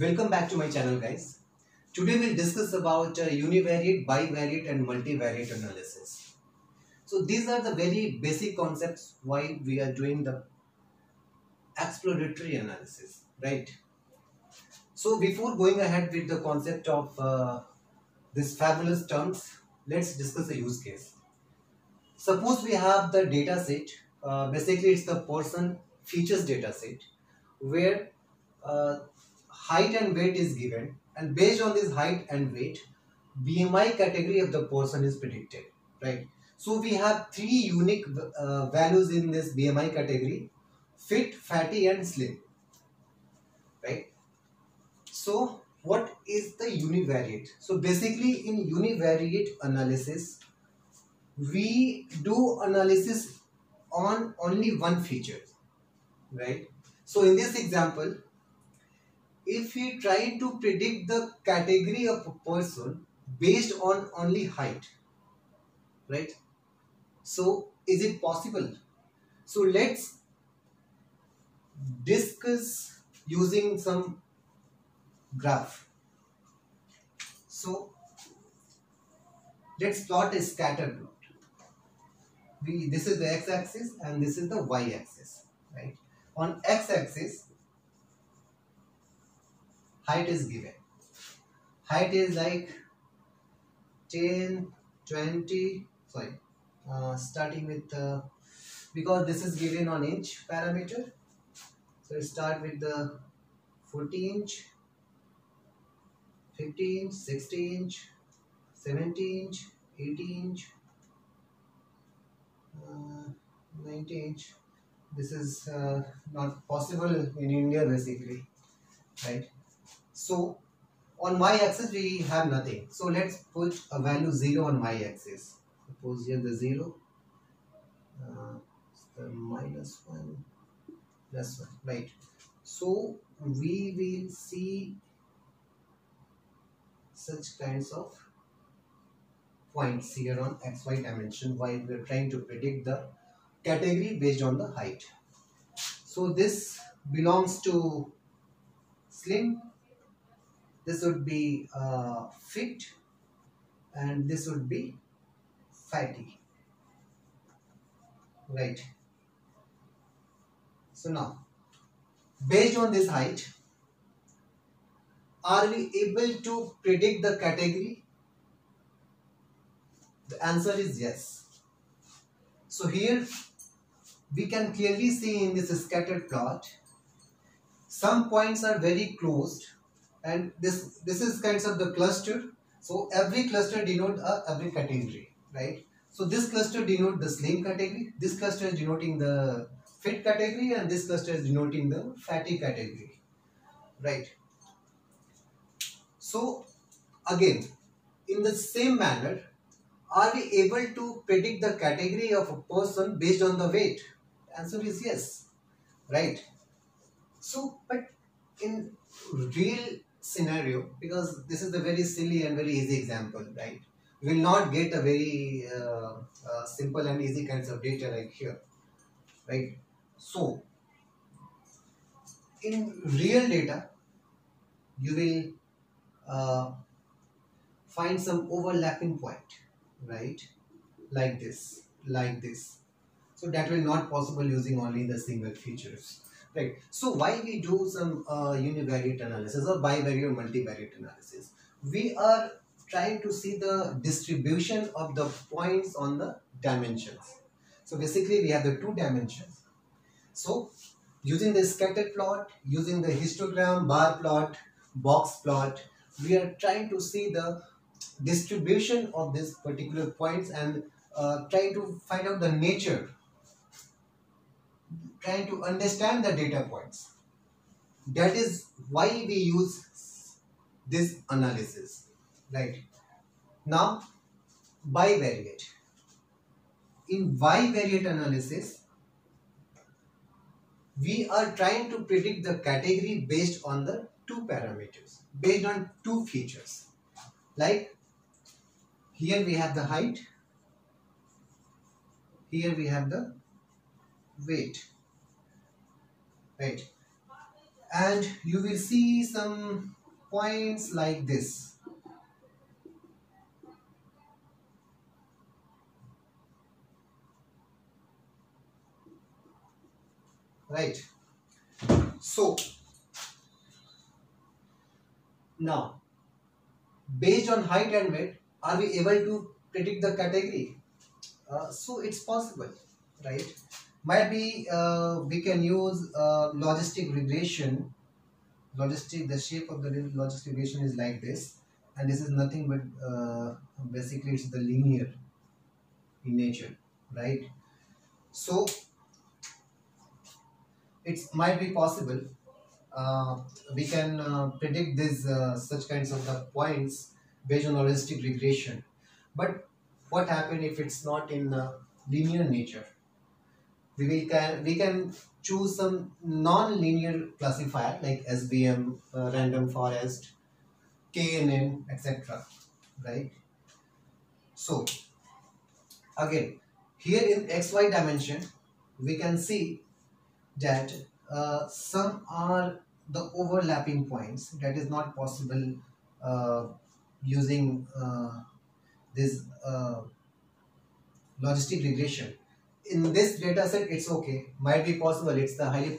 Welcome back to my channel, guys. Today we'll discuss about univariate, bivariate and multivariate analysis. So these are the very basic concepts why we are doing the exploratory analysis, right? So before going ahead with the concept of these fabulous terms, let's discuss a use case. Suppose we have the data set, basically it's the person features data set where uh, height and weight is given, and based on this height and weight BMI category of the person is predicted, right? So we have three unique values in this BMI category: fit, fatty and slim, right? So what is the univariate? So basically in univariate analysis we do analysis on only one feature, right? So in this example, if we try to predict the category of a person based on only height, right? So is it possible? So let's discuss using some graph. So let's plot a scatter plot. This is the x-axis and this is the y-axis, right? On x-axis, height is given. Height is like 10, 20, sorry, starting with because this is given on inch parameter. So start with the 40 inch, 50 inch, 60 inch, 70 inch, 80 inch, 90 inch. This is not possible in India basically, right? So on y-axis we have nothing. So let's put a value 0 on y-axis. Suppose here the 0, the -1, +1, right? So we will see such kinds of points here on xy dimension while we are trying to predict the category based on the height. So this belongs to slim, this would be fit, and this would be fatty, right? So now based on this height, are we able to predict the category? The answer is yes. So here we can clearly see in this scattered plot, some points are very closed, and this is kinds of the cluster. So every cluster denote every category, right? So this cluster denote the slim category, this cluster is denoting the fit category, and this cluster is denoting the fatty category, right? So again, in the same manner, are we able to predict the category of a person based on the weight? The answer is yes, right? So, but in real scenario, because this is a very silly and very easy example, right? We will not get a very simple and easy kinds of data like here, right? So, in real data, you will find some overlapping point, right? Like this. So that will not possible using only the single features, right? So why we do some univariate analysis or bivariate or multivariate analysis? We are trying to see the distribution of the points on the dimensions. So basically we have the two dimensions. So using the scatter plot, using the histogram, bar plot, box plot, we are trying to see the distribution of these particular points and trying to find out the nature, trying to understand the data points. That is why we use this analysis, right? Now, bivariate. In bivariate analysis, we are trying to predict the category based on the two parameters, based on two features. Like here we have the height, here we have the weight, right? and you will see some points like this, right? So now, based on height and weight, are we able to predict the category? So it's possible, right? Might be we can use logistic regression. The shape of the logistic regression is like this, and this is nothing but basically it's the linear in nature, right? So it might be possible uh, we can predict these such kinds of the points based on logistic regression. But what happen if it's not in linear nature? We can choose some non-linear classifier like SVM, random forest, KNN, etc. Right? So again, here in XY dimension, we can see that some are the overlapping points that is not possible uh, using this logistic regression. In this data set, it's okay, might be possible, it's the high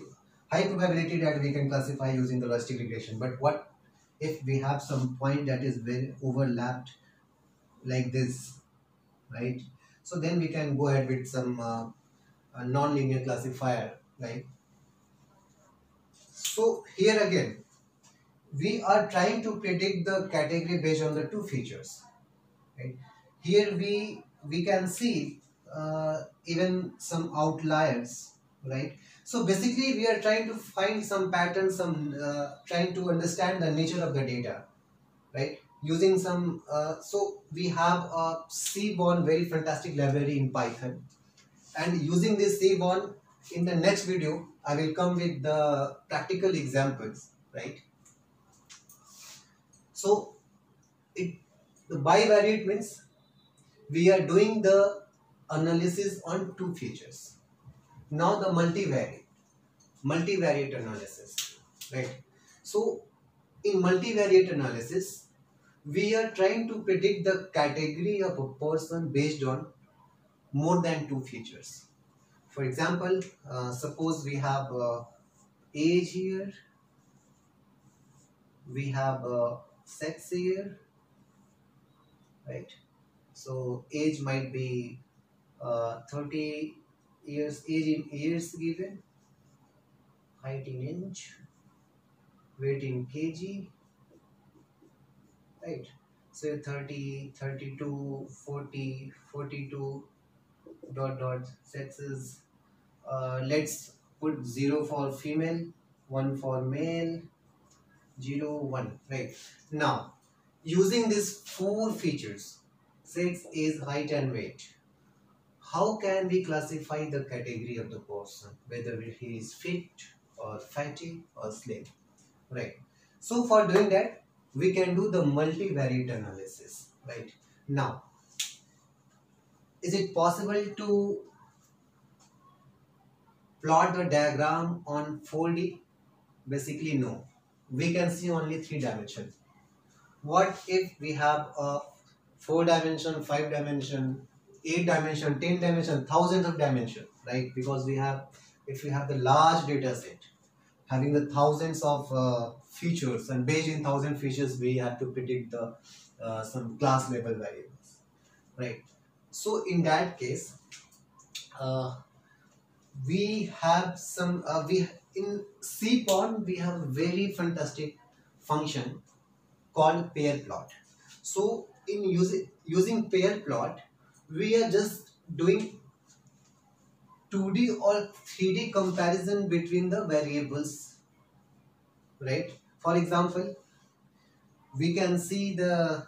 probability that we can classify using the logistic regression. But what if we have some point that is very overlapped like this, right? So then we can go ahead with some a non-linear classifier, right? So here again, we are trying to predict the category based on the two features, right? Here we can see even some outliers, right? So basically we are trying to find some patterns, some trying to understand the nature of the data, right? Using some so we have a Seaborn very fantastic library in Python, and using this Seaborn, in the next video I will come with the practical examples, right? So it the bivariate means we are doing the analysis on two features. Now the multivariate analysis, right? So in multivariate analysis, we are trying to predict the category of a person based on more than two features. For example, suppose we have age here, we have sex here, right? So age might be 30 years, age in years given, height in inch, weight in kg, right? So 30, 32, 40, 42, dot dot sexes. Let's put 0 for female, 1 for male, 0, 1, right? Now, using these four features, sex, age, height and weight, how can we classify the category of the person, whether he is fit or fatty or slim, right? So for doing that, we can do the multivariate analysis, right? Now, is it possible to plot the diagram on 4D? Basically, no. We can see only 3 dimensions. What if we have a 4 dimension, 5 dimension, 8 dimension, 10 dimension, thousands of dimensions, right? Because if we have the large data set, having the thousands of features, and based in 1,000 features, we have to predict the some class level variables, right? So in that case, uh, we have some we in Seaborn we have a very fantastic function called pair plot. So in using pair plot, we are just doing 2D or 3D comparison between the variables, right? For example, we can see the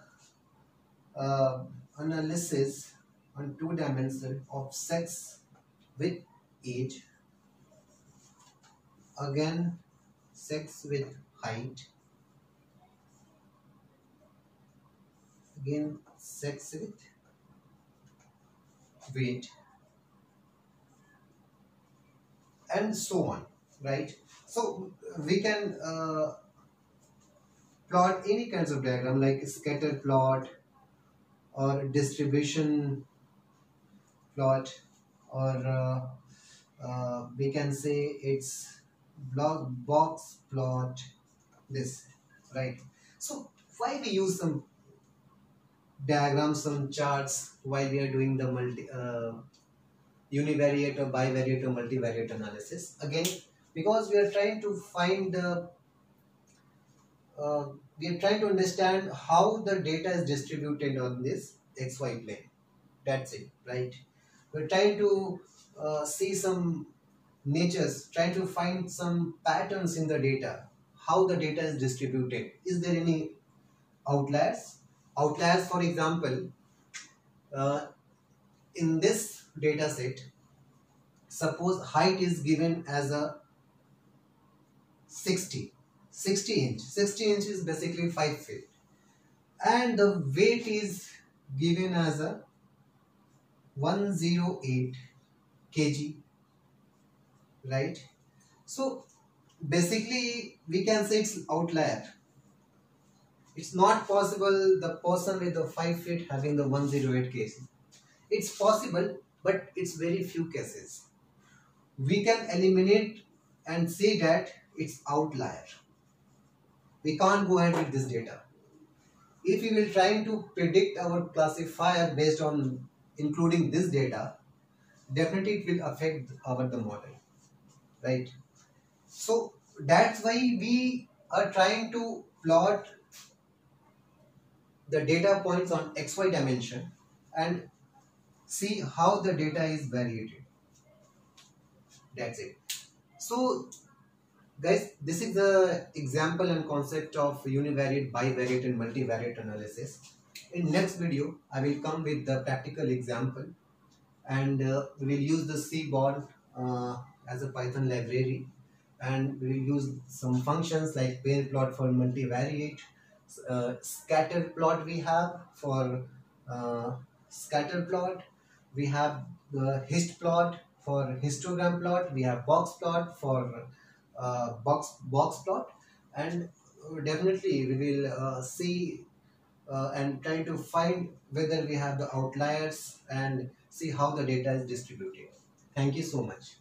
uh, analysis on 2 dimension of sex with age, again sex with height, again sex with weight, and so on, right? So we can plot any kinds of diagram like scatter plot or distribution plot, or we can say it's block box plot, this, right? So why we use some diagrams, some charts while we are doing the univariate or bivariate or multivariate analysis? Again, because we are trying to find the we are trying to understand how the data is distributed on this xy plane. That's it, right? We're trying to see some natures, trying to find some patterns in the data, how the data is distributed. Is there any outliers? Outliers, for example, uh, in this data set, suppose height is given as a 60 inch. 60 inch is basically 5 feet. And the weight is given as a 108 kg, right? So basically we can say it's outlier. It's not possible the person with the 5 feet having the 108 kg. It's possible, but it's very few cases. We can eliminate and say that it's outlier. We can't go ahead with this data. If we will try to predict our classifier based on including this data, definitely it will affect our the model, right? So that's why we are trying to plot the data points on xy dimension and see how the data is variated. That's it. So guys, this is the example and concept of univariate, bivariate and multivariate analysis. In next video, I will come with the practical example, and we will use the Seaborn as a Python library, and we will use some functions like pair plot for multivariate, scatter plot we have for scatter plot, we have the hist plot for histogram plot, we have box plot for box plot, and definitely we will see and try to find whether we have the outliers and see how the data is distributed. Thank you so much.